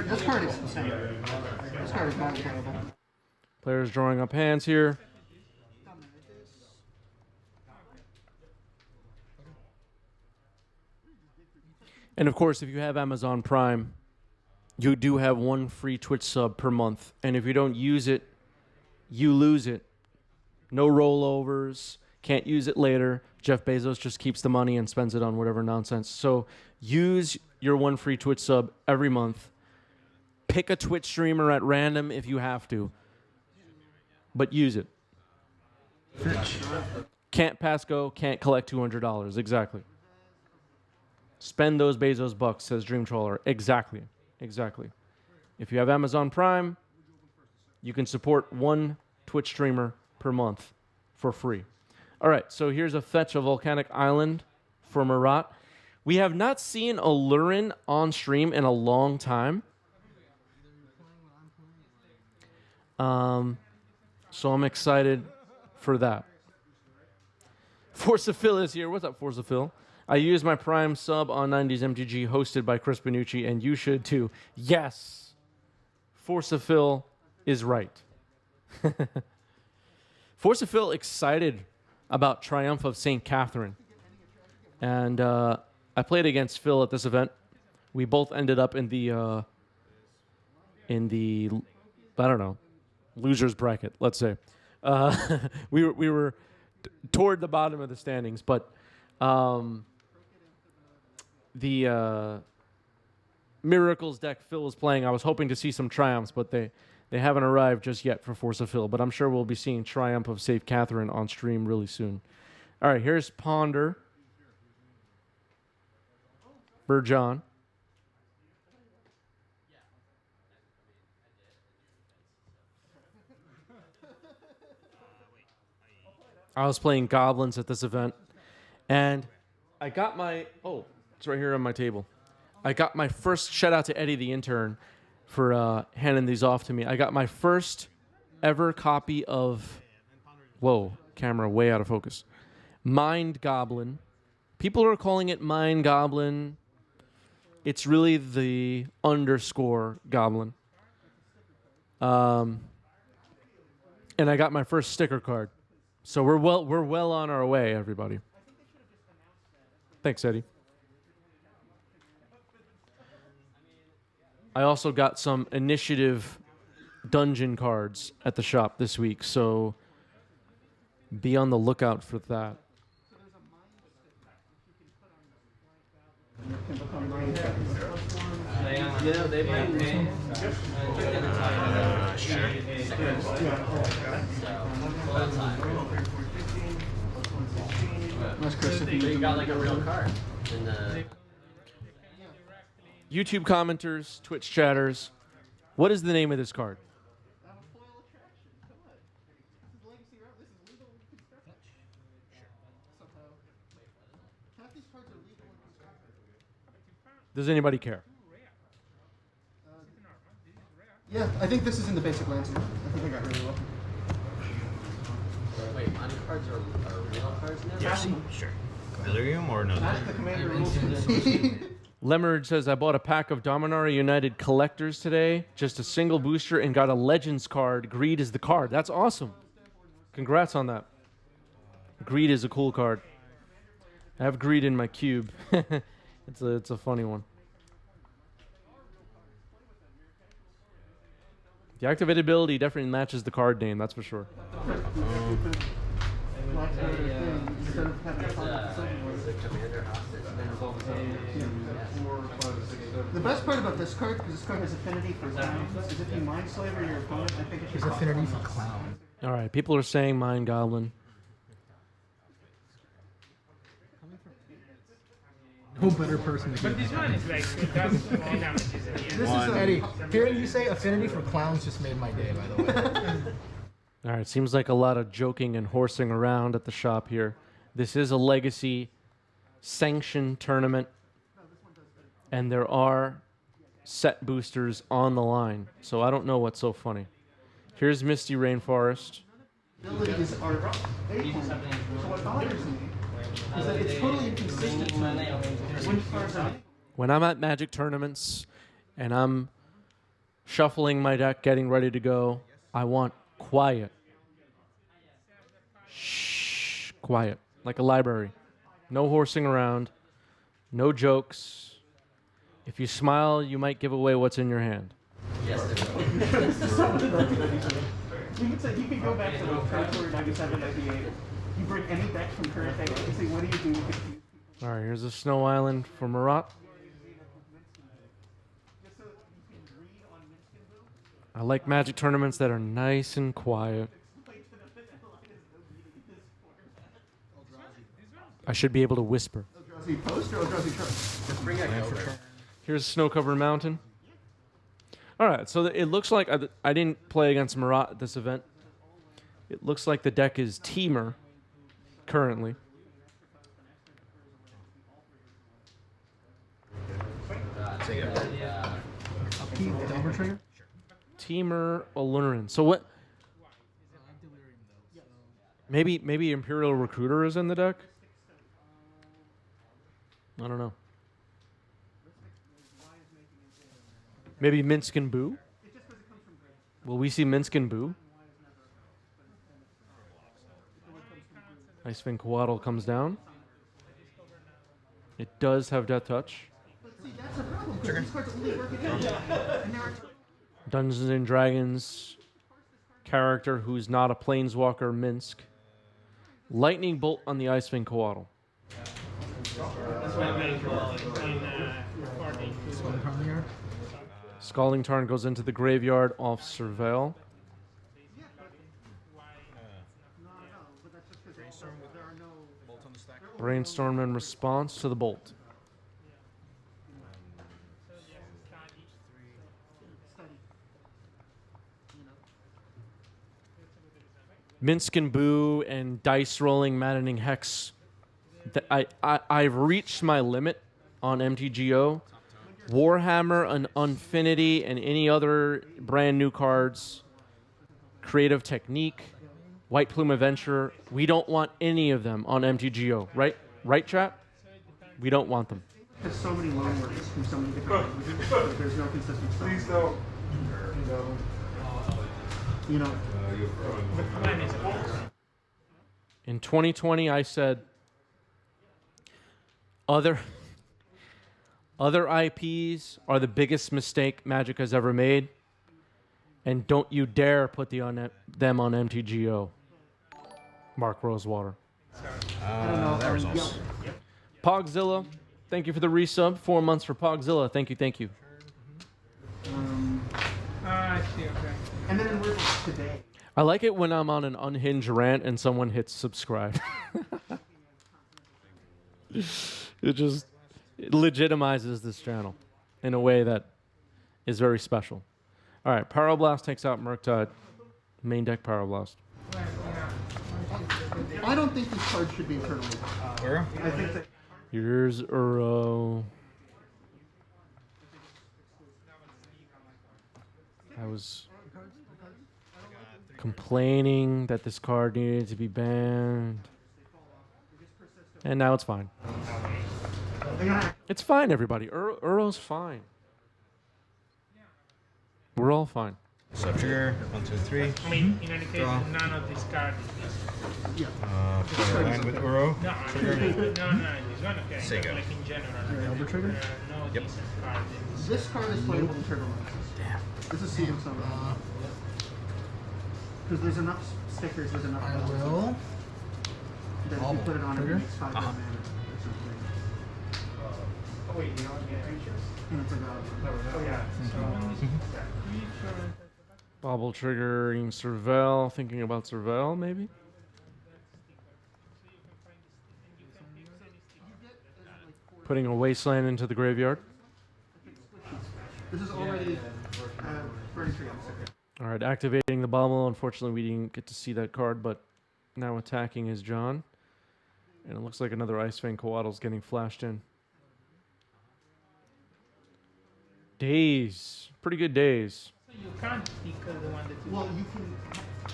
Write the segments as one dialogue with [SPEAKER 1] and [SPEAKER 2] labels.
[SPEAKER 1] This card is insane. This card is not playable.
[SPEAKER 2] Players drawing up hands here. And of course, if you have Amazon Prime, you do have one free Twitch sub per month. And if you don't use it, you lose it. No rollovers. Can't use it later. Jeff Bezos just keeps the money and spends it on whatever nonsense. So use your one free Twitch sub every month. Pick a Twitch streamer at random if you have to. But use it. Can't pass go, can't collect $200. Exactly. Spend those Bezos bucks, says Dream Trawler. Exactly. Exactly. If you have Amazon Prime, you can support one Twitch streamer per month for free. All right, so here's a fetch of Volcanic Island for Marat. We have not seen Aluren on stream in a long time. So I'm excited for that. Forza Phil is here. What's up, Forza Phil? I use my Prime sub on 90s MTG hosted by Chris Benucci, and you should too. Yes. Forza Phil is right. Forza Phil excited about Triumph of St. Catherine. And I played against Phil at this event. We both ended up in the I don't know, losers bracket, let's say. We were toward the bottom of the standings, but the Miracles deck Phil was playing, I was hoping to see some triumphs, but they haven't arrived just yet for Forza Phil. But I'm sure we'll be seeing Triumph of St. Catherine on stream really soon. All right, here's Ponder. Burjohn. I was playing Goblins at this event, and I got my... Oh, it's right here on my table. I got my first... Shout out to Eddie, the intern, for handing these off to me. I got my first ever copy of... Whoa, camera way out of focus. Mind Goblin. People are calling it Mind Goblin. It's really the underscore Goblin. And I got my first sticker card. So we're well on our way, everybody. Thanks, Eddie. I also got some initiative dungeon cards at the shop this week, so be on the lookout for that.
[SPEAKER 3] Yeah, they might pay. You got like a real card.
[SPEAKER 2] YouTube commenters, Twitch chatters, what is the name of this card? Does anybody care?
[SPEAKER 1] Yeah, I think this is in the basic landscape. I think I got really lucky.
[SPEAKER 3] Wait, money cards are real cards now?
[SPEAKER 4] Yes, sure. Delirium or no?
[SPEAKER 1] That's the commander rules.
[SPEAKER 2] Lemerge says, I bought a pack of Dominaria United collectors today, just a single booster, and got a Legends card. Greed is the card. That's awesome. Congrats on that. Greed is a cool card. I have Greed in my cube. It's a funny one. The activated ability definitely matches the card name, that's for sure.
[SPEAKER 1] The best part about this card, because this card has affinity for clowns, is if you mind slaver your opponent, I think it should
[SPEAKER 5] There's affinity for clown.
[SPEAKER 2] All right, people are saying Mind Goblin.
[SPEAKER 5] No better person to
[SPEAKER 6] But
[SPEAKER 5] get
[SPEAKER 6] this one is like, it does 3 damages in the end.
[SPEAKER 5] This is Eddie. Hearing you say affinity for clowns just made my day, by the way.
[SPEAKER 2] All right, seems like a lot of joking and horsing around at the shop here. This is a Legacy sanctioned tournament, and there are set boosters on the line, so I don't know what's so funny. Here's Misty Rainforest.
[SPEAKER 1] abilities are so what bothers me is that it's totally inconsistent when cards are
[SPEAKER 2] When I'm at Magic tournaments and I'm shuffling my deck, getting ready to go. I want quiet. Shh, quiet, like a library. No horsing around, no jokes. If you smile, you might give away what's in your hand.
[SPEAKER 3] Yes, there
[SPEAKER 1] You could say you could go back to the territory 97, 98. You bring any deck from current day and say, what do you do with it?
[SPEAKER 2] All right, here's a Snow Island for Marat. I like Magic tournaments that are nice and quiet. I should be able to whisper.
[SPEAKER 1] Eldrazi post or Eldrazi trust?
[SPEAKER 3] Just bring a
[SPEAKER 2] Here's Snow-Covered Mountain. All right, so it looks like I didn't play against Marat at this event. It looks like the deck is Teamer currently.
[SPEAKER 5] Double trigger?
[SPEAKER 2] Teamer Aluren. So what? Maybe Imperial Recruiter is in the deck? I don't know. Maybe Minsk and Boo? Will we see Minsk and Boo? Icewind Coatl comes down. It does have Death Touch.
[SPEAKER 1] See, that's a problem because these cards only work against and there are
[SPEAKER 2] Dungeons and Dragons character who's not a planeswalker, Minsk. Lightning Bolt on the Icewind Coatl.
[SPEAKER 6] That's why I'm very cool in recording.
[SPEAKER 2] Scalding Tarn goes into the graveyard off Surveil. Brainstorm in response to the bolt. Minsk and Boo and dice rolling maddening hex. I've reached my limit on MTGO. Warhammer and Unfinity and any other brand new cards. Creative Technique, White Plume Adventure. We don't want any of them on MTGO, right? Right, chat? We don't want them.
[SPEAKER 1] there's so many loanwords from so many different languages that there's no consistent stuff. Please don't. You know.
[SPEAKER 2] In 2020, I said other IPs are the biggest mistake Magic has ever made, and don't you dare put them on MTGO. Mark Rosewater.
[SPEAKER 3] That results.
[SPEAKER 2] Pogzilla, thank you for the resub. 4 months for Pogzilla. Thank you, thank you.
[SPEAKER 6] I see, okay.
[SPEAKER 1] And then we're today.
[SPEAKER 2] I like it when I'm on an unhinged rant and someone hits subscribe. It legitimizes this channel in a way that is very special. All right, Pyroblast takes out Murktide. Main deck Pyroblast.
[SPEAKER 1] I don't think these cards should be internally.
[SPEAKER 3] Where?
[SPEAKER 1] I think that
[SPEAKER 2] Here's Uro. I was complaining that this card needed to be banned. And now it's fine. It's fine, everybody. Uro's fine. We're all fine.
[SPEAKER 4] Sub trigger, 1, 2, 3.
[SPEAKER 6] I mean, in any case,
[SPEAKER 4] Draw.
[SPEAKER 6] none of these cards.
[SPEAKER 4] Play a line with Uro.
[SPEAKER 6] No, this one, okay.
[SPEAKER 4] Sega.
[SPEAKER 6] Like in general.
[SPEAKER 5] Elbow trigger?
[SPEAKER 6] There are no
[SPEAKER 4] Yep.
[SPEAKER 6] decent cards in this.
[SPEAKER 1] this card is playable in Turtle Mines.
[SPEAKER 4] Damn.
[SPEAKER 1] This is Season Summer. Because there's enough stickers, there's enough.
[SPEAKER 5] I
[SPEAKER 1] bells
[SPEAKER 5] will.
[SPEAKER 1] That if you put it on, it
[SPEAKER 5] Trigger?
[SPEAKER 1] makes 5 mana or something.
[SPEAKER 6] Oh, wait, you don't get creatures?
[SPEAKER 1] And it's a god.
[SPEAKER 6] Oh, yeah.
[SPEAKER 2] Bobble triggering Surveil. Thinking about Surveil, maybe? Putting a Wasteland into the graveyard.
[SPEAKER 1] This is already Burning Tree on the sticker.
[SPEAKER 2] All right, activating the Bobble. Unfortunately, we didn't get to see that card, but now attacking is John. And it looks like another Icewind Coatl's getting flashed in. Days. Pretty good days.
[SPEAKER 6] You can't pick the one that you
[SPEAKER 1] Well, you can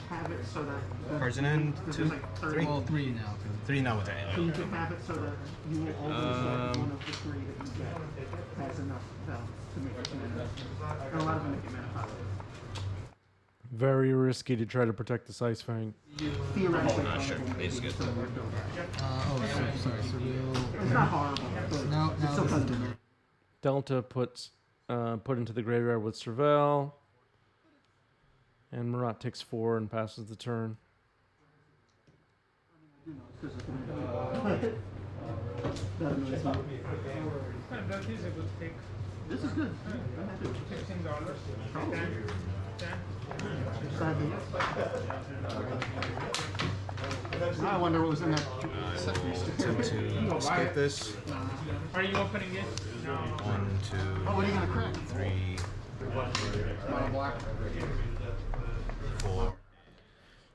[SPEAKER 1] have it so that.
[SPEAKER 4] Cards in hand,
[SPEAKER 1] there's
[SPEAKER 4] 2,
[SPEAKER 1] like 30.
[SPEAKER 5] Well, 3 now.
[SPEAKER 4] 3 now with that.
[SPEAKER 1] So you can have it so that you will always get one of the 3 that you get has enough value. to make it mana. And a lot of them make it mana positive.
[SPEAKER 2] Very risky to try to protect the Ice Fang.
[SPEAKER 1] Theoretically,
[SPEAKER 3] Not sure. Base is good.
[SPEAKER 5] Sorry, surreal.
[SPEAKER 1] it's not horrible, but
[SPEAKER 5] No,
[SPEAKER 1] it still does damage.
[SPEAKER 2] Delta puts put into the graveyard with Serval. And Marat takes 4 and passes the turn.
[SPEAKER 1] That annoys me.
[SPEAKER 6] That is a good pick.
[SPEAKER 1] This is good. I'm happy.
[SPEAKER 6] $16.
[SPEAKER 1] Probably.
[SPEAKER 6] 10.
[SPEAKER 1] Sadly. Now I wonder what was in that.
[SPEAKER 4] Attempt to escape this.
[SPEAKER 6] Are you opening it? No.
[SPEAKER 4] 1, 2,
[SPEAKER 1] Oh, what are you gonna crack?
[SPEAKER 4] 3,
[SPEAKER 5] Mono black.
[SPEAKER 4] 4.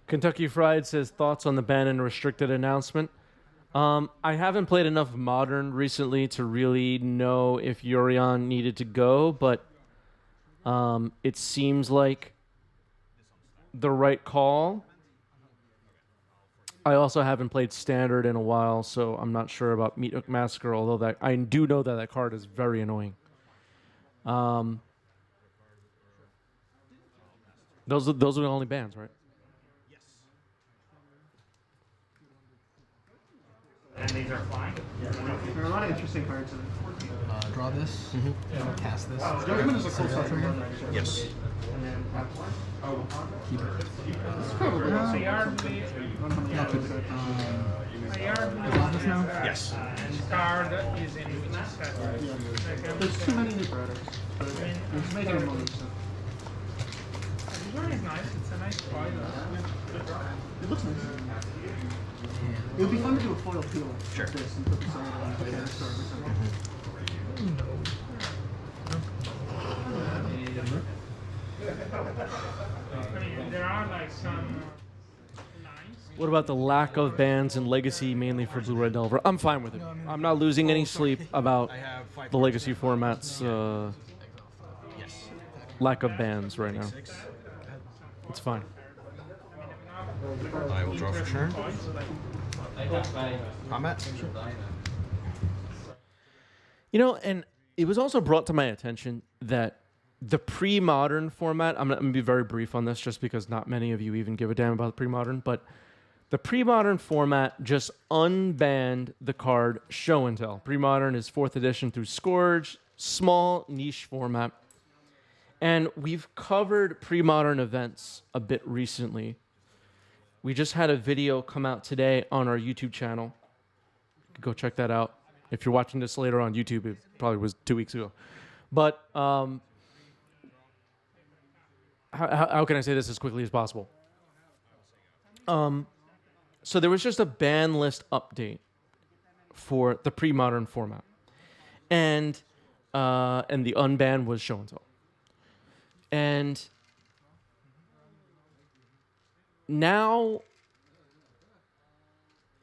[SPEAKER 2] Kentucky Fried says thoughts on the ban and restricted announcement. I haven't played enough Modern recently to really know if Yorion needed to go, but it seems like the right call. I also haven't played Standard in a while, so I'm not sure about Meat Hook Massacre, although that I do know that card is very annoying. Those are the only bans, right?
[SPEAKER 6] And these are fine.
[SPEAKER 1] There are a lot of interesting cards in it.
[SPEAKER 5] Draw this. Cast this.
[SPEAKER 1] Judgment is a cool stuff trigger.
[SPEAKER 4] Yes.
[SPEAKER 5] Keep it.
[SPEAKER 1] It's probably
[SPEAKER 6] So yardly,
[SPEAKER 5] Yeah, keep it.
[SPEAKER 6] yardly,
[SPEAKER 5] this now?
[SPEAKER 4] Yes.
[SPEAKER 6] and card is in which set? Like,
[SPEAKER 1] There's too many new products, but it's making them money, so.
[SPEAKER 6] This one is nice. It's a nice foil.
[SPEAKER 1] It looks nice. It would be fun to do a foil peel
[SPEAKER 4] Sure.
[SPEAKER 1] like this and put this on the canister or something.
[SPEAKER 6] I mean, there are like some lines.
[SPEAKER 2] What about the lack of bans in Legacy, mainly for Blue Red Delver? I'm fine with it. I'm not losing any sleep about
[SPEAKER 4] I have 5.
[SPEAKER 2] the Legacy format's
[SPEAKER 4] Yes.
[SPEAKER 2] lack of bans right now. It's fine.
[SPEAKER 4] I will draw for turn. Combat.
[SPEAKER 2] You know, and it was also brought to my attention that the pre-modern format, I'm going to be very brief on this just because not many of you even give a damn about the pre-modern, but the pre-modern format just unbanned the card Show and Tell. Pre-modern is 4th edition through Scourge, small niche format. And we've covered pre-modern events a bit recently. We just had a video come out today on our YouTube channel. Go check that out. If you're watching this later on YouTube, it probably was 2 weeks ago. But how can I say this as quickly as possible? So there was just a ban list update for the pre-modern format, and the unban was Show and Tell, and now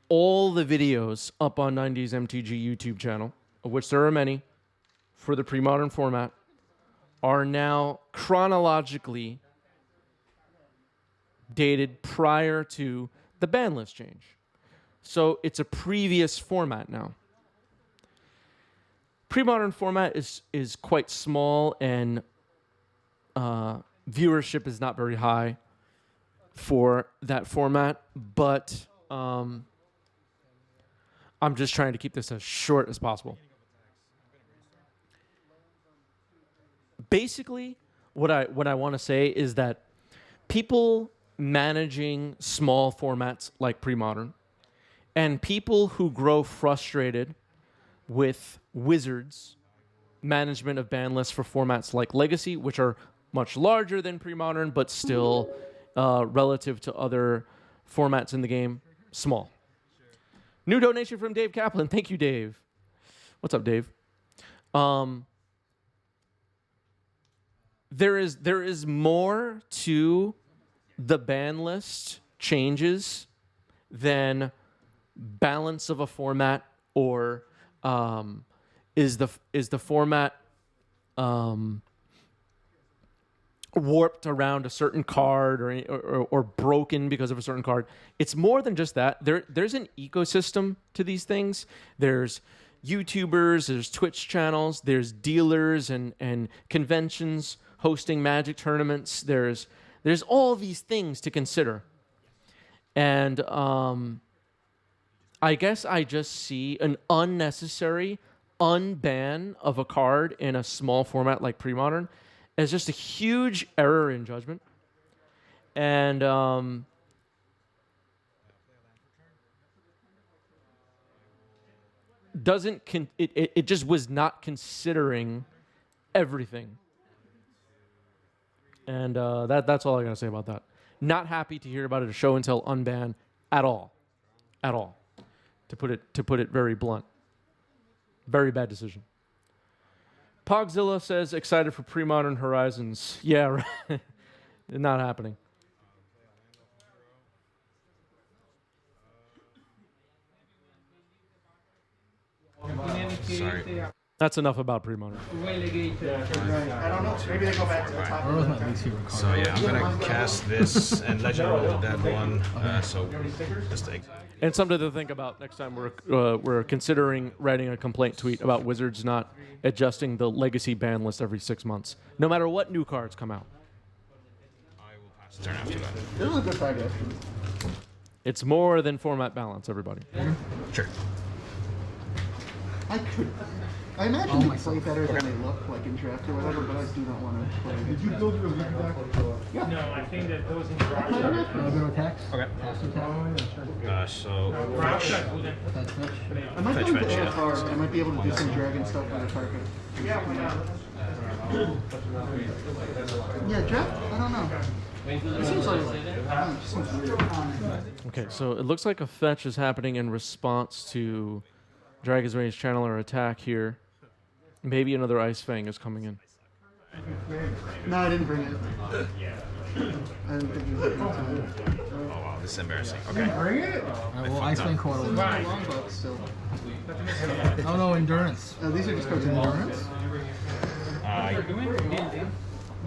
[SPEAKER 2] all the videos up on 90s MTG YouTube channel, of which there are many, for the pre-modern format, are now chronologically dated prior to the ban list change. So it's a previous format now. Pre-modern format is quite small, and viewership is not very high for that format, but I'm just trying to keep this as short as possible. Basically, what I want to say is that people managing small formats like pre-modern and people who grow frustrated with Wizards' management of ban lists for formats like Legacy, which are much larger than pre-modern, but still relative to other formats in the game, small. New donation from Dave Kaplan. Thank you, Dave. What's up, Dave? There is more to the ban list changes than balance of a format, or is the format warped around a certain card or broken because of a certain card. It's more than just that. There's an ecosystem to these things. There's YouTubers, there's Twitch channels, there's dealers and conventions hosting Magic tournaments. There's all these things to consider. And I guess I just see an unnecessary unban of a card in a small format like Pre-Modern as just a huge error in judgment. And it just was not considering everything. And that's all I gotta say about that. Not happy to hear about it. A show and tell unban at all. To put it very blunt. Very bad decision. Pogzilla says excited for Pre-Modern Horizons. Yeah, right. Not happening.
[SPEAKER 4] Sorry.
[SPEAKER 2] That's enough about Pre-Modern.
[SPEAKER 1] I don't know. Maybe they go back to the top.
[SPEAKER 5] Oro's my least favorite card.
[SPEAKER 4] So yeah, I'm gonna cast this and Legend roll the dead one. So just take.
[SPEAKER 2] And something to think about next time we're considering writing a complaint tweet about Wizards not adjusting the Legacy ban list every 6 months, no matter what new cards come out.
[SPEAKER 4] I will pass the turn after that.
[SPEAKER 1] This is a good fight, actually.
[SPEAKER 2] It's more than format balance, everybody.
[SPEAKER 4] Sure.
[SPEAKER 1] I imagine they play better than they look, like in draft or whatever, but I do not want to play. Did you build your league deck? Yeah.
[SPEAKER 6] No, I think that those in draft are
[SPEAKER 5] Go to attacks.
[SPEAKER 4] Okay.
[SPEAKER 5] Pass attack.
[SPEAKER 4] So
[SPEAKER 6] draft are good.
[SPEAKER 5] That's fetch.
[SPEAKER 1] I might
[SPEAKER 4] Fetch,
[SPEAKER 1] be able to
[SPEAKER 4] fetch,
[SPEAKER 1] draw a
[SPEAKER 4] yeah.
[SPEAKER 1] card. I might be able to do some dragon stuff with a target. Yeah, draft? I don't know. It seems like it seems weird.
[SPEAKER 2] Okay, so it looks like a fetch is happening in response to Dragon's Rage Channeler attack here. Maybe another Ice Fang is coming in.
[SPEAKER 1] No, I didn't bring it. I didn't think you were going to.
[SPEAKER 4] oh wow, this is embarrassing. Okay.
[SPEAKER 5] Alright, well, Ice Fang Court will
[SPEAKER 6] Right.
[SPEAKER 1] Longbow still.
[SPEAKER 5] Oh no, Endurance.
[SPEAKER 1] These are just cards in endurance.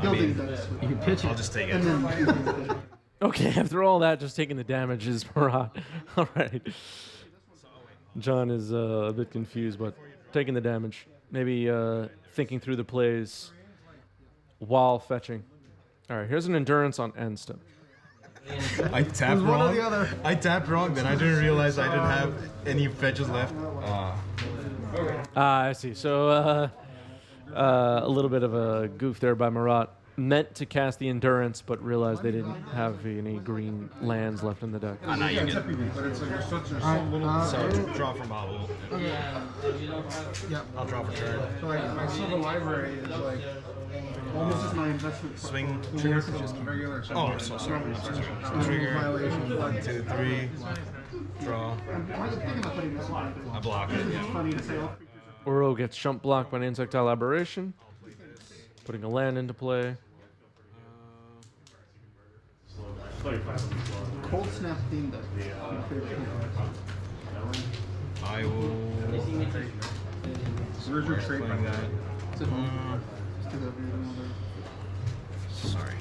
[SPEAKER 1] Building dice.
[SPEAKER 5] You can pitch
[SPEAKER 4] I'll
[SPEAKER 5] it.
[SPEAKER 4] just take
[SPEAKER 1] And
[SPEAKER 4] it.
[SPEAKER 1] then
[SPEAKER 2] Okay, after all that, just taking the damage is Marat. All right. John is a bit confused, but taking the damage. Maybe thinking through the plays while fetching. All right, here's an endurance on end step.
[SPEAKER 4] I tapped
[SPEAKER 5] one or
[SPEAKER 4] wrong.
[SPEAKER 5] the other.
[SPEAKER 4] I tapped wrong. Then I didn't realize I didn't have any fetches left.
[SPEAKER 2] I see. So a little bit of a goof there by Marat. Meant to cast the endurance, but realized they didn't have any green lands left in the deck.
[SPEAKER 4] Now you get.
[SPEAKER 5] Alright,
[SPEAKER 4] So draw from bottle.
[SPEAKER 5] yep.
[SPEAKER 4] I'll draw for turn.
[SPEAKER 7] So like my silver library is like
[SPEAKER 1] this is my investment.
[SPEAKER 4] Swing.
[SPEAKER 7] trigger just regular.
[SPEAKER 4] Oh, I'm so sorry. I'm so sorry. Trigger.
[SPEAKER 7] Violation.
[SPEAKER 4] 1, 2, 3. Draw.
[SPEAKER 1] I'm thinking about putting this on.
[SPEAKER 4] I block it.
[SPEAKER 1] It's funny to say.
[SPEAKER 2] Uro gets shump blocked by an Insectile Aberration, putting a land into play.
[SPEAKER 1] Cold Snap theme deck.
[SPEAKER 4] I will.
[SPEAKER 7] Where's your trade
[SPEAKER 4] Playing that. Sorry.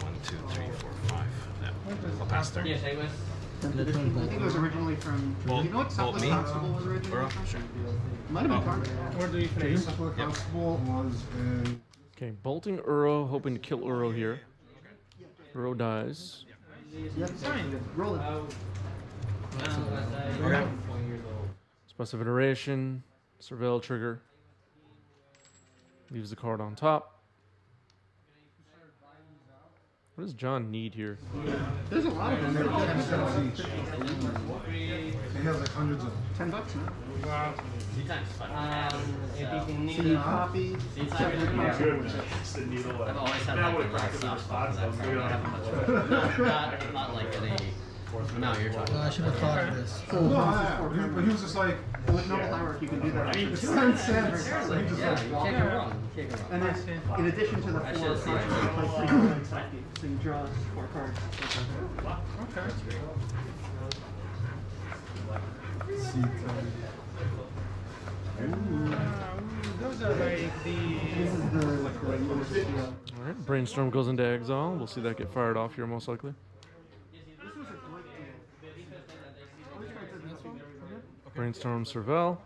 [SPEAKER 4] 1, 2, 3, 4, 5. Yeah. I'll pass turn.
[SPEAKER 1] I think it was originally from.
[SPEAKER 4] Bolt-
[SPEAKER 1] You know what
[SPEAKER 4] bolt
[SPEAKER 1] Southwest
[SPEAKER 4] me?
[SPEAKER 1] Constable was originally
[SPEAKER 4] Uro?
[SPEAKER 1] from?
[SPEAKER 4] Sure.
[SPEAKER 1] It might have been Carter.
[SPEAKER 6] Where do you finish?
[SPEAKER 7] Southwest Constable was in.
[SPEAKER 2] Okay, bolting Uro, hoping to kill Uro here. Uro dies.
[SPEAKER 1] Yeah, fine. Roll it.
[SPEAKER 4] Okay.
[SPEAKER 2] Expressive Iteration, Surveil trigger. Leaves the card on top. What does John need here?
[SPEAKER 1] There's a lot of them. They're
[SPEAKER 7] $10 each. He has like hundreds of them.
[SPEAKER 1] $10 now.
[SPEAKER 6] Wow.
[SPEAKER 1] So you copy.
[SPEAKER 8] I've always had like the last soft spots. I don't really have much. Not like any. No, you're talking.
[SPEAKER 5] I should have thought of this.
[SPEAKER 1] So
[SPEAKER 7] No,
[SPEAKER 1] no,
[SPEAKER 7] but he was just like.
[SPEAKER 1] with Noble Hierarchy, you can do that.
[SPEAKER 8] I mean,
[SPEAKER 1] It's sounds sad.
[SPEAKER 8] Seriously, yeah, you can't go wrong. You can't go wrong.
[SPEAKER 1] And then, in addition to the
[SPEAKER 8] I
[SPEAKER 1] 4
[SPEAKER 8] should've
[SPEAKER 1] cards,
[SPEAKER 8] seen
[SPEAKER 1] you
[SPEAKER 8] it.
[SPEAKER 1] play 3 cards psychic, so you draw 4 cards.
[SPEAKER 6] Those are like
[SPEAKER 1] This is the most,
[SPEAKER 2] All right, Brainstorm goes into exile. We'll see that get fired off here most likely.
[SPEAKER 1] this was a great deal.
[SPEAKER 2] Brainstorm Surveil.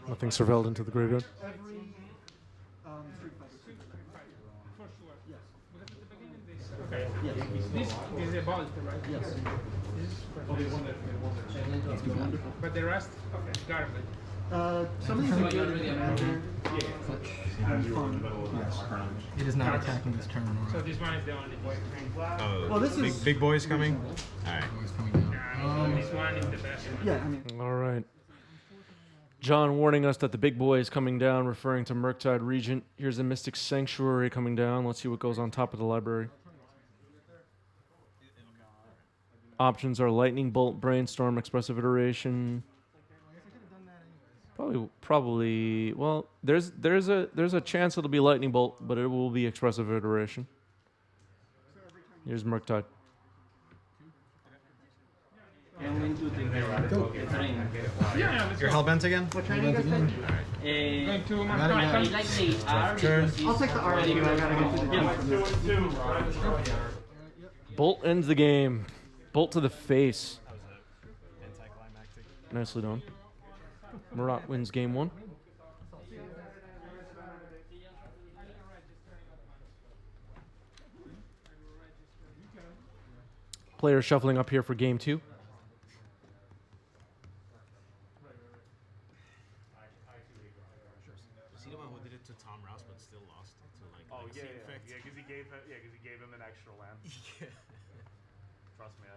[SPEAKER 2] Nothing surveilled into the graveyard.
[SPEAKER 1] Every Street Fighter.
[SPEAKER 6] For sure. Yes. Because at the beginning they said, okay, this is a bolt, right? Yes. This is but the rest, garbage.
[SPEAKER 1] Some of these are good in Commander.
[SPEAKER 5] It is not attacking this turn.
[SPEAKER 6] So this one is the only boy.
[SPEAKER 3] Oh,
[SPEAKER 1] Well, this is-
[SPEAKER 3] big boys coming. All right.
[SPEAKER 5] It's coming down.
[SPEAKER 6] This one is the best one.
[SPEAKER 1] Yeah, I mean,
[SPEAKER 2] All right. John warning us that the big boy is coming down, referring to Murktide Regent. Here's the Mystic Sanctuary coming down. Let's see what goes on top of the library. Options are Lightning Bolt, Brainstorm, Expressive Iteration. Probably. Well, there's a chance it'll be Lightning Bolt, but it will be Expressive Iteration. Here's Murktide.
[SPEAKER 6] Yeah, let's
[SPEAKER 3] You're
[SPEAKER 6] go.
[SPEAKER 3] hellbent again?
[SPEAKER 1] what turn are you guys taking?
[SPEAKER 6] Going to my
[SPEAKER 5] Got it, got it.
[SPEAKER 8] like the R
[SPEAKER 3] Turn.
[SPEAKER 1] I'll take the R anyway. I gotta get to the defense.
[SPEAKER 2] Bolt ends the game. Bolt to the face. Nicely done. Murat wins game 1. Player shuffling up here for game 2.
[SPEAKER 4] Was he the one who did it to Tom Rouse but still lost to like
[SPEAKER 9] Oh
[SPEAKER 4] legacy
[SPEAKER 9] yeah,
[SPEAKER 4] effect?
[SPEAKER 9] because he gave him an extra land.
[SPEAKER 4] Yeah.
[SPEAKER 9] Trust me,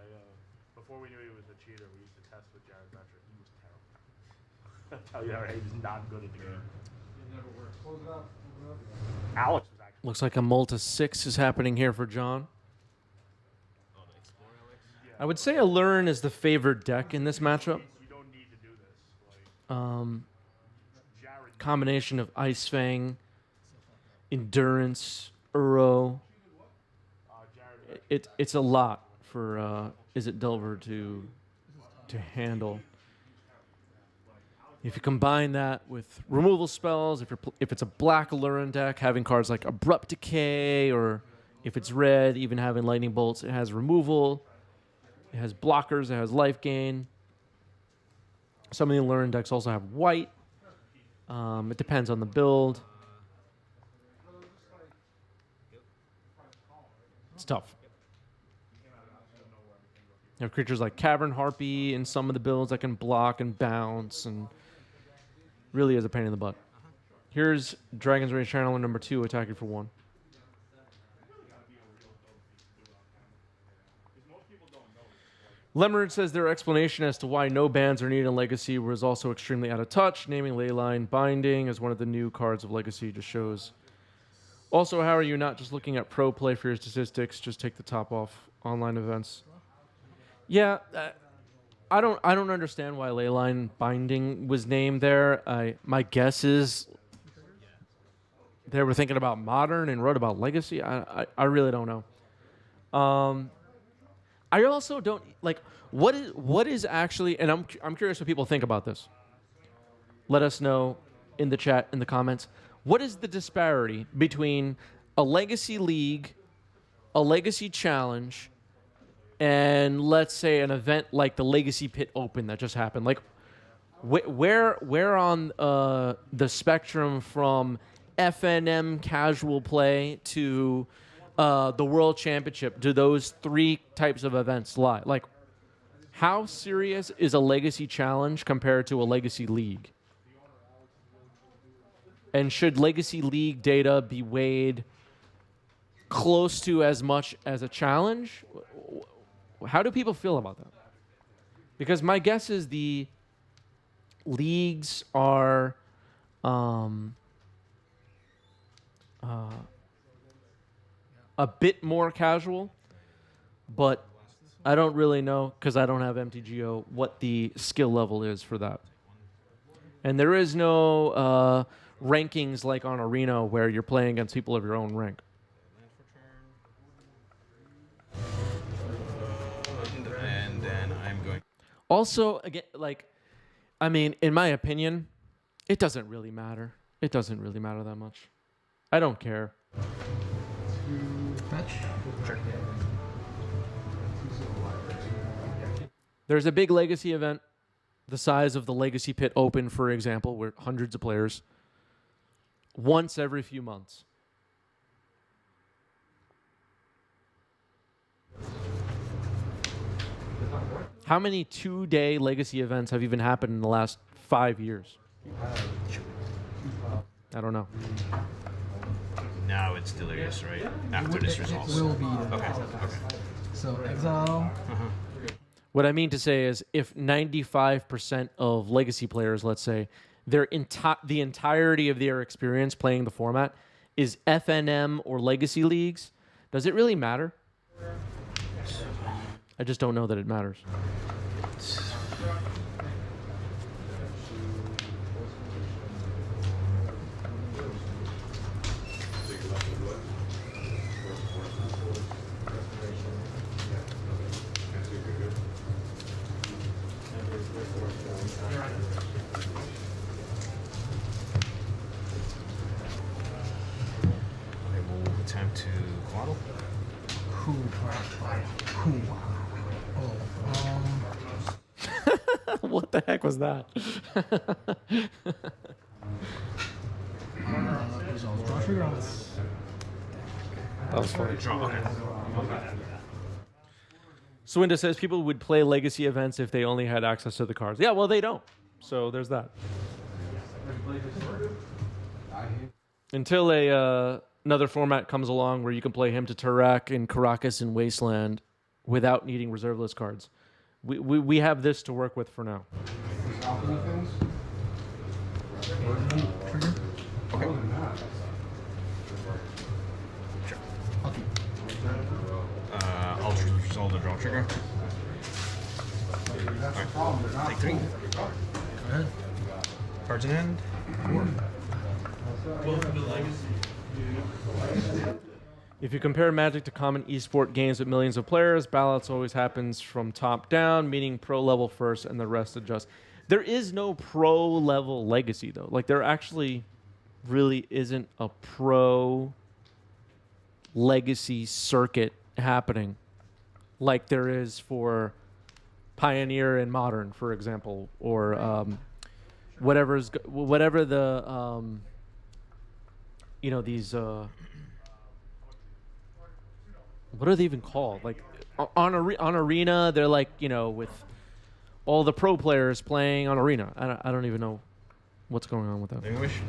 [SPEAKER 9] before we knew he was a cheater, we used to test with Jared Vetrick. He was terrible. I tell you, he was not good at the game. Alex was actually.
[SPEAKER 2] Looks like a Multa 6 is happening here for John.
[SPEAKER 4] Oh, the Explorer Alex?
[SPEAKER 2] I would say Aluren is the favored deck in this matchup.
[SPEAKER 9] You don't need to do this. Jared.
[SPEAKER 2] Combination of Ice Fang, Endurance, Uro.
[SPEAKER 9] Jared.
[SPEAKER 2] It's a lot for Is It Delver to handle. If you combine that with removal spells, if it's a black Aluren deck, having cards like Abrupt Decay, or if it's red, even having Lightning Bolts, it has removal, it has blockers, it has life gain. Some of the Aluren decks also have white. It depends on the build. It's tough. You have creatures like Cavern Harpy in some of the builds that can block and bounce, and really is a pain in the butt. Here's Dragon's Rage Channeler number 2 attacking for 1. Lemonade says their explanation as to why no bans are needed in Legacy was also extremely out of touch. Naming Leyline Binding as one of the new cards of Legacy just shows. Also, how are you not just looking at pro play for your statistics? Just take the top off online events. Yeah, I don't understand why Leyline Binding was named there. My guess is they were thinking about Modern and wrote about Legacy. I really don't know. I also don't like what is actually, and I'm curious what people think about this. Let us know in the chat, in the comments. What is the disparity between a Legacy League, a Legacy Challenge, and let's say an event like the Legacy Pit Open that just happened? Like, where on the spectrum from FNM casual play to the World Championship do those 3 types of events lie? Like, how serious is a Legacy Challenge compared to a Legacy League? And should Legacy League data be weighed close to as much as a challenge? How do people feel about that? Because my guess is the leagues are a bit more casual, but I don't really know, because I don't have MTGO, what the skill level is for that. And there is no rankings like on Arena where you're playing against people of your own rank.
[SPEAKER 3] And then I'm going.
[SPEAKER 2] Also, again, like, I mean, in my opinion, it doesn't really matter. It doesn't really matter that much. I don't care.
[SPEAKER 5] Fetch.
[SPEAKER 2] There's a big Legacy event the size of the Legacy Pit Open, for example, where hundreds of players, once every few months. How many 2-day Legacy events have even happened in the last 5 years? I don't know.
[SPEAKER 3] Now it's delirious, right? After this results.
[SPEAKER 5] Will be.
[SPEAKER 3] Okay.
[SPEAKER 5] So exile.
[SPEAKER 2] What I mean to say is, if 95% of Legacy players, let's say, the entirety of their experience playing the format is FNM or Legacy leagues, does it really matter? I just don't know that it matters.
[SPEAKER 3] Okay, we'll attempt to quaddle.
[SPEAKER 5] Cool.
[SPEAKER 2] What the heck was that?
[SPEAKER 5] Draw trigger on this.
[SPEAKER 2] That was funny.
[SPEAKER 3] Draw. Okay.
[SPEAKER 2] Swinda says people would play Legacy events if they only had access to the cards. Yeah, well, they don't. So there's that. Until another format comes along where you can play Hymn to Turek and Caracas and Wasteland without needing reserve list cards. We have this to work with for now.
[SPEAKER 3] I'll resolve the draw trigger. Alright. Take 3.
[SPEAKER 5] Go ahead.
[SPEAKER 3] Cards in hand.
[SPEAKER 2] If you compare Magic to common esport games with millions of players, ballots always happens from top down, meaning pro level first and the rest adjust. There is no pro level Legacy, though. Like, there actually really isn't a pro Legacy circuit happening like there is for Pioneer and Modern, for example, or whatever the these what are they even called? Like on Arena, they're like, with all the pro players playing on Arena. I don't even know what's going on with that.
[SPEAKER 3] English.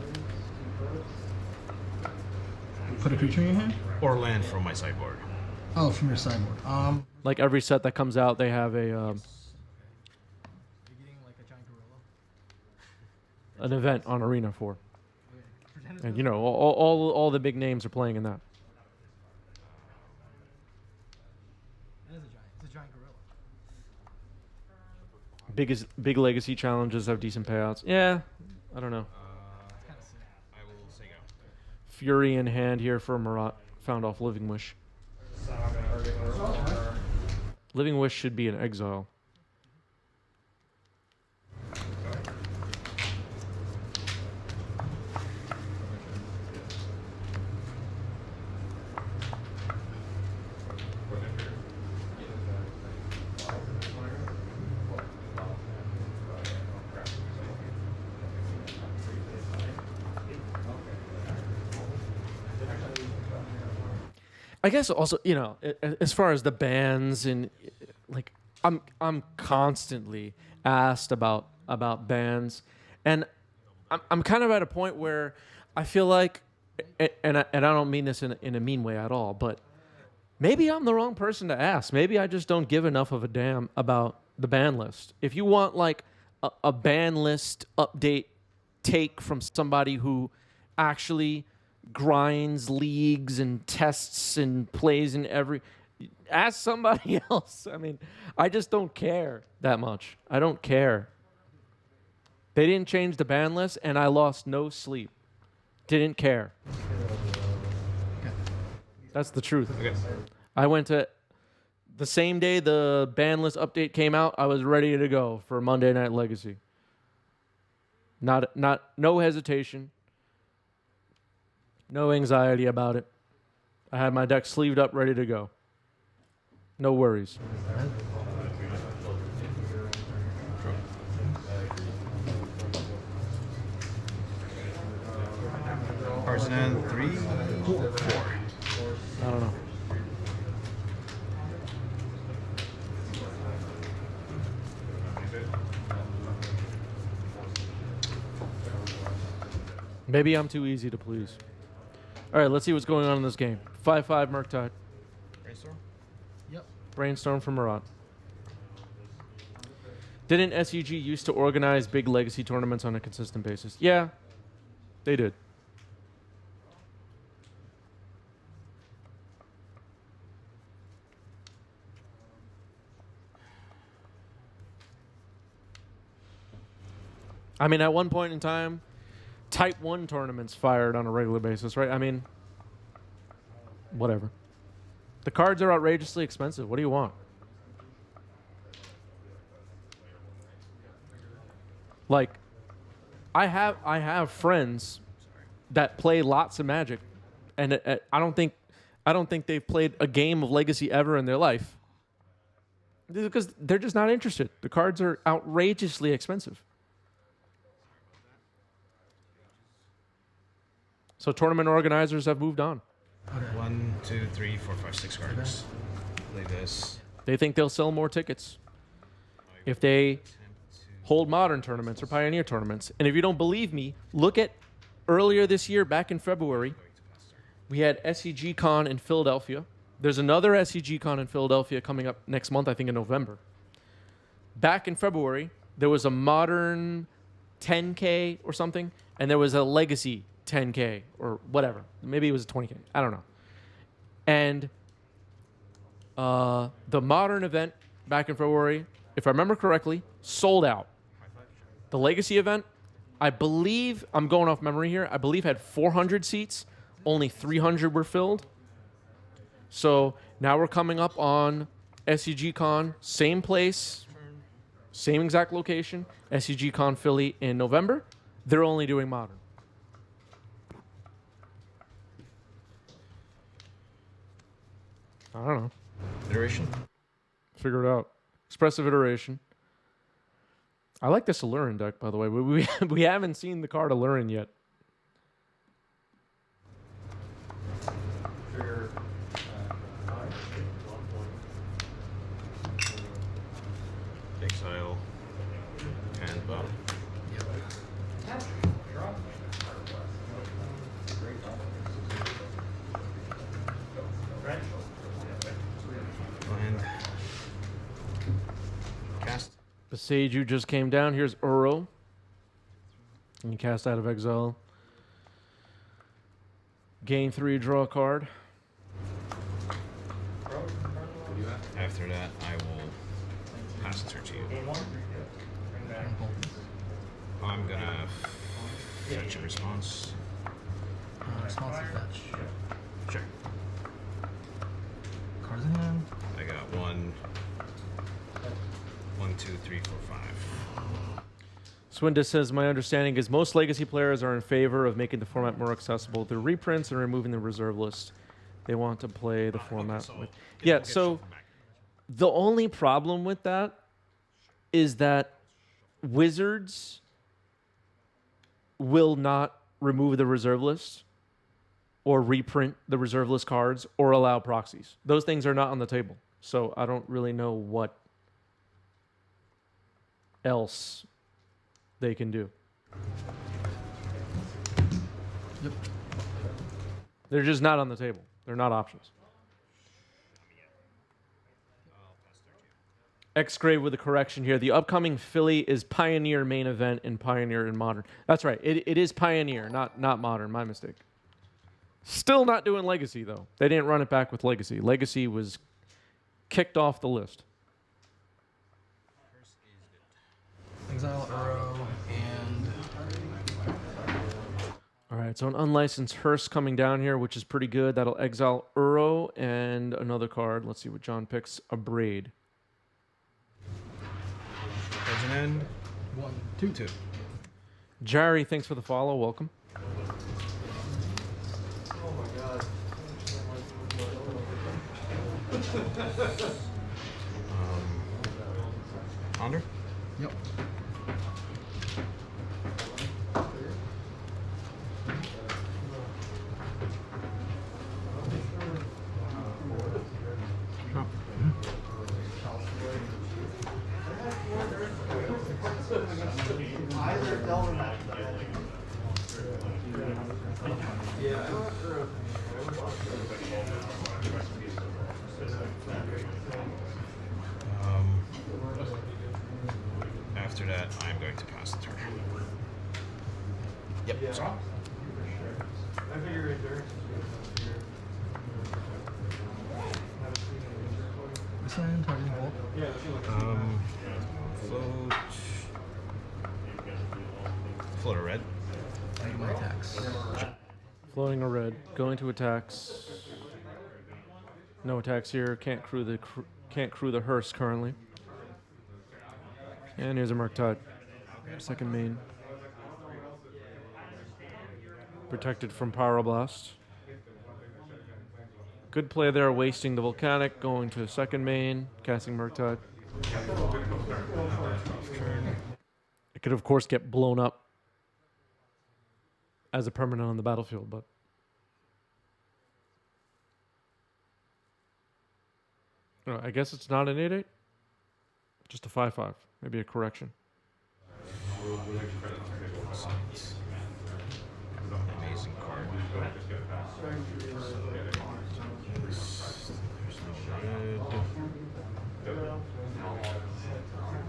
[SPEAKER 5] Put a creature in your hand?
[SPEAKER 3] Or land from my sideboard.
[SPEAKER 5] Oh, from your sideboard.
[SPEAKER 2] Like every set that comes out, they have
[SPEAKER 5] You're getting like a giant gorilla.
[SPEAKER 2] an event on Arena for. And all the big names are playing in that.
[SPEAKER 5] That is a giant. It's a giant gorilla.
[SPEAKER 2] Big Legacy challenges have decent payouts. Yeah, I don't know.
[SPEAKER 5] It's kind of sick.
[SPEAKER 3] I will say go.
[SPEAKER 2] Fury in hand here for Marat. Found off Living Wish. Living Wish should be an exile. I guess also, as far as the bans and like, I'm constantly asked about bans, and I'm kind of at a point where I feel like, and I don't mean this in a mean way at all, but maybe I'm the wrong person to ask. Maybe I just don't give enough of a damn about the ban list. If you want like a ban list update take from somebody who actually grinds leagues and tests and plays in ask somebody else. I mean, I just don't care that much. I don't care. They didn't change the ban list and I lost no sleep. Didn't care. That's the truth.
[SPEAKER 3] Okay.
[SPEAKER 2] I went to the same day the ban list update came out, I was ready to go for Monday Night Legacy. No hesitation. No anxiety about it. I had my deck sleeved up, ready to go. No worries.
[SPEAKER 3] Cards in hand, 3, 4.
[SPEAKER 2] I don't know. Maybe I'm too easy to please. All right, let's see what's going on in this game. 5-5 Murktide.
[SPEAKER 3] Brainstorm?
[SPEAKER 5] Yep.
[SPEAKER 2] Brainstorm from Marat. Didn't SEG used to organize big legacy tournaments on a consistent basis? Yeah, they did. I mean, at one point in time, Type 1 tournaments fired on a regular basis, right? I mean, whatever. The cards are outrageously expensive. What do you want? Like, I have friends that play lots of Magic, and I don't think they've played a game of Legacy ever in their life. Because they're just not interested. The cards are outrageously expensive. So tournament organizers have moved on.
[SPEAKER 3] 1, 2, 3, 4, 5, 6 cards. Play this.
[SPEAKER 2] They think they'll sell more tickets if they hold modern tournaments or pioneer tournaments. And if you don't believe me, look at earlier this year, back in February, we had SEG Con in Philadelphia. There's another SEG Con in Philadelphia coming up next month, I think in November. Back in February, there was a modern 10K or something, and there was a legacy 10K or whatever. Maybe it was a 20K. I don't know. And the modern event back in February, if I remember correctly, sold out. The legacy event, I believe, I'm going off memory here, I believe had 400 seats. Only 300 were filled. So now we're coming up on SEG Con, same place, same exact location, SEG Con Philly in November. They're only doing modern. I don't know.
[SPEAKER 3] Iteration?
[SPEAKER 2] Figure it out. Expressive iteration. I like this Aluren deck, by the way. We haven't seen the card Aluren yet.
[SPEAKER 3] Exile. And bottom. Land. Cast.
[SPEAKER 2] Beseiju just came down. Here's Uro. And you cast out of exile. Gain 3, draw a card.
[SPEAKER 3] After that, I will pass the turn to you. I'm gonna fetch a response.
[SPEAKER 5] Responsive fetch.
[SPEAKER 3] Sure.
[SPEAKER 5] Cards in hand.
[SPEAKER 3] I got 1, 2, 3, 4, 5.
[SPEAKER 2] Swinda says, my understanding is most Legacy players are in favor of making the format more accessible through reprints and removing the reserve list. They want to play the format with... Yeah, so the only problem with that is that Wizards will not remove the reserve list or reprint the reserve list cards or allow proxies. Those things are not on the table. So I don't really know what else they can do.
[SPEAKER 5] Yep.
[SPEAKER 2] They're just not on the table. They're not options. X-Grave with a correction here. The upcoming Philly is Pioneer main event and Pioneer in Modern. That's right. It is Pioneer, not Modern. My mistake. Still not doing Legacy, though. They didn't run it back with Legacy. Legacy was kicked off the list.
[SPEAKER 5] Exile Uro and...
[SPEAKER 2] All right, so an unlicensed Hearst coming down here, which is pretty good. That'll exile Uro and another card. Let's see what John picks. A Braid.
[SPEAKER 3] Cards in hand.
[SPEAKER 5] 1, 2, 2.
[SPEAKER 2] Jerry, thanks for the follow. Welcome.
[SPEAKER 7] Oh my god.
[SPEAKER 3] Ponder.
[SPEAKER 5] Yep.
[SPEAKER 4] After that, I'm going to pass the turn. Yep. So.
[SPEAKER 5] Ascend, targeting bolt.
[SPEAKER 4] Float a red.
[SPEAKER 5] I do my attacks.
[SPEAKER 2] Floating a red. Going to attacks. No attacks here. Can't crew the hearse currently. And here's a Murktide. Second main. Protected from Pyroblast. Good play there, wasting the Volcanic, going to second main, casting Murktide. It could, of course, get blown up as a permanent on the battlefield, but... I guess it's not an 8/8. Just a 5/5. Maybe a correction.
[SPEAKER 4] Amazing card.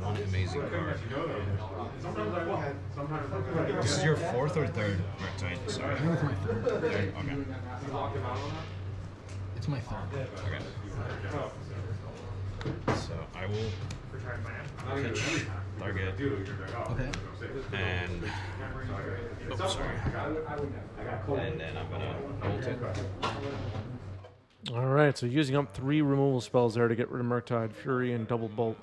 [SPEAKER 4] One amazing card. This is your fourth or third Murktide? Sorry.
[SPEAKER 5] I think it's my third.
[SPEAKER 4] Third? Okay.
[SPEAKER 5] It's my third.
[SPEAKER 4] Okay. So I will pitch target.
[SPEAKER 5] Okay.
[SPEAKER 4] And sorry. And then I'm gonna bolt it.
[SPEAKER 2] All right, so using up 3 removal spells there to get rid of Murktide, Fury, and Double Bolt.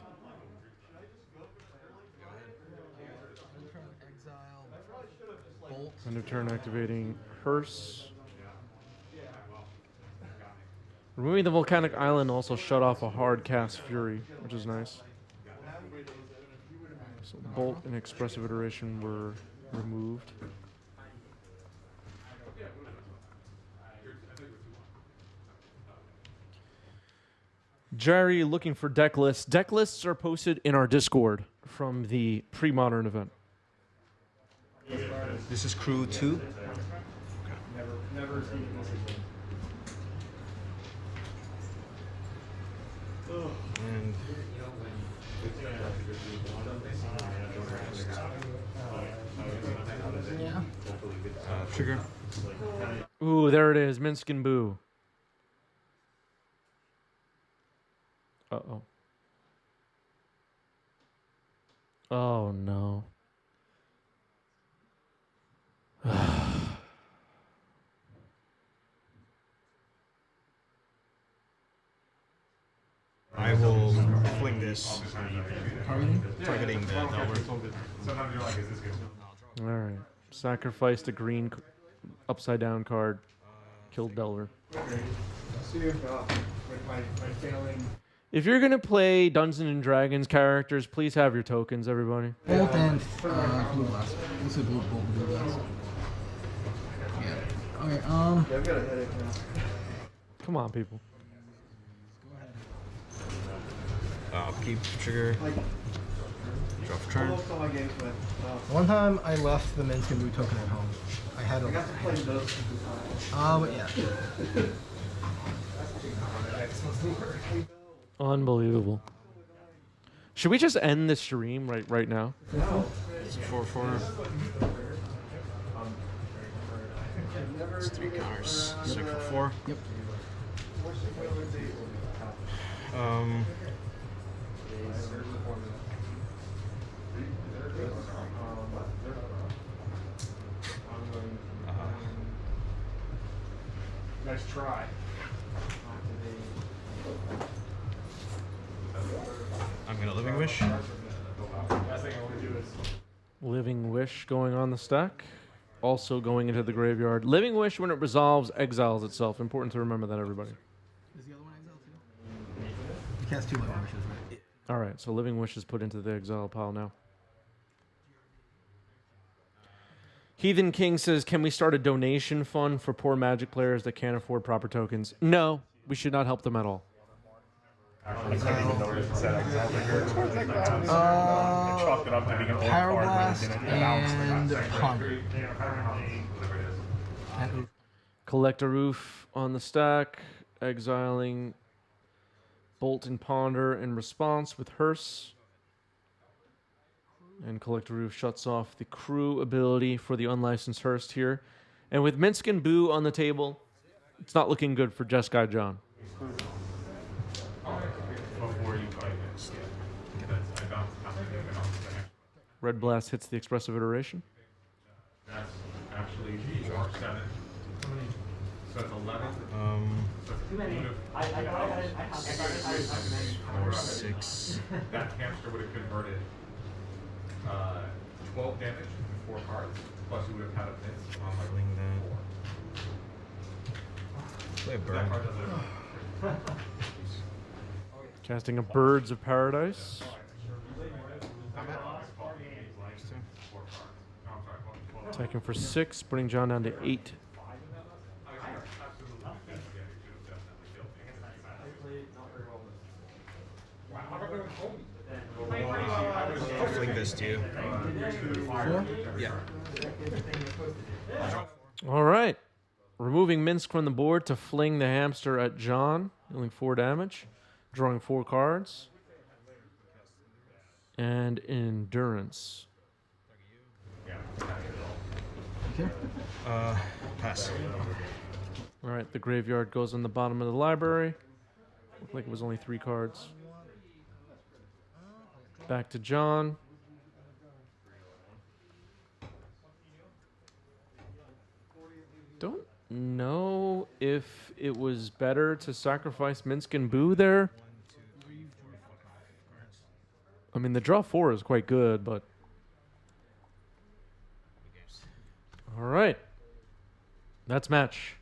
[SPEAKER 5] Exile. Bolt.
[SPEAKER 2] End of turn activating Hearse. Removing the Volcanic Island also shut off a hard cast Fury, which is nice. So Bolt and Expressive Iteration were removed. Jerry looking for deck lists. Deck lists are posted in our Discord from the pre-modern event.
[SPEAKER 4] This is crew 2. And
[SPEAKER 5] Yeah.
[SPEAKER 4] trigger.
[SPEAKER 2] Ooh, there it is. Minsk and Boo. Uh-oh. Oh, no.
[SPEAKER 4] I will fling this,
[SPEAKER 5] Targeting?
[SPEAKER 4] targeting the Delver.
[SPEAKER 7] Sometimes you're like, is this good?
[SPEAKER 2] All right. Sacrificed a green upside down card. Killed Delver.
[SPEAKER 1] See if with my failing.
[SPEAKER 2] If you're going to play Dungeons and Dragons characters, please have your tokens, everybody.
[SPEAKER 5] Bolt and blue blast. We'll say bolt, blue blast. Yeah. Okay,
[SPEAKER 1] Yeah, I've got a headache now.
[SPEAKER 2] Come on, people.
[SPEAKER 4] I'll keep trigger. Draw for turn.
[SPEAKER 1] Most of my games with.
[SPEAKER 5] one time I left the Minsk and Boo token at home. I had
[SPEAKER 1] I
[SPEAKER 5] a...
[SPEAKER 1] got to play those.
[SPEAKER 5] but yeah.
[SPEAKER 2] Unbelievable. Should we just end this stream right now?
[SPEAKER 4] It's a 4/4. It's 3 counters. Strike for 4.
[SPEAKER 5] Yep.
[SPEAKER 1] Nice try.
[SPEAKER 4] I'm gonna Living Wish.
[SPEAKER 2] Living Wish going on the stack. Also going into the graveyard. Living Wish, when it resolves, exiles itself. Important to remember that, everybody.
[SPEAKER 5] Is the other one exiled too? You cast 2 Living Wishes, right?
[SPEAKER 2] All right, so Living Wish is put into the exile pile now. Heathen King says, can we start a donation fund for poor Magic players that can't afford proper tokens? No, we should not help them at all.
[SPEAKER 5] Pyroblast and Ponder.
[SPEAKER 2] Collect a Roof on the stack, exiling Bolt and Ponder in response with Hearse. And Collect a Roof shuts off the crew ability for the unlicensed Hearse here. And with Minsk and Boo on the table, it's not looking good for Jeskai John.
[SPEAKER 9] Before you go against I bounced
[SPEAKER 2] Red Blast hits the expressive iteration.
[SPEAKER 9] That's actually 4-7. So it's 11.
[SPEAKER 1] Too many. I got it.
[SPEAKER 3] 4, 6.
[SPEAKER 9] That hamster would have converted 12 damage in 4 cards. Plus you would have had a miss on like
[SPEAKER 3] Fling that. Play a
[SPEAKER 9] that
[SPEAKER 3] burn.
[SPEAKER 9] card doesn't.
[SPEAKER 2] Casting a Birds of Paradise. Attacking for 6, bringing John down to 8.
[SPEAKER 3] I'll fling this to you.
[SPEAKER 5] 4?
[SPEAKER 3] Yeah.
[SPEAKER 2] All right. Removing Minsk from the board to fling the hamster at John, dealing 4 damage, drawing 4 cards. And Endurance.
[SPEAKER 5] Okay.
[SPEAKER 3] Pass.
[SPEAKER 2] All right, the graveyard goes on the bottom of the library. Looked like it was only 3 cards. Back to John. Don't know if it was better to sacrifice Minsk and Boo there. I mean, the draw 4 is quite good, but... All right. That's match.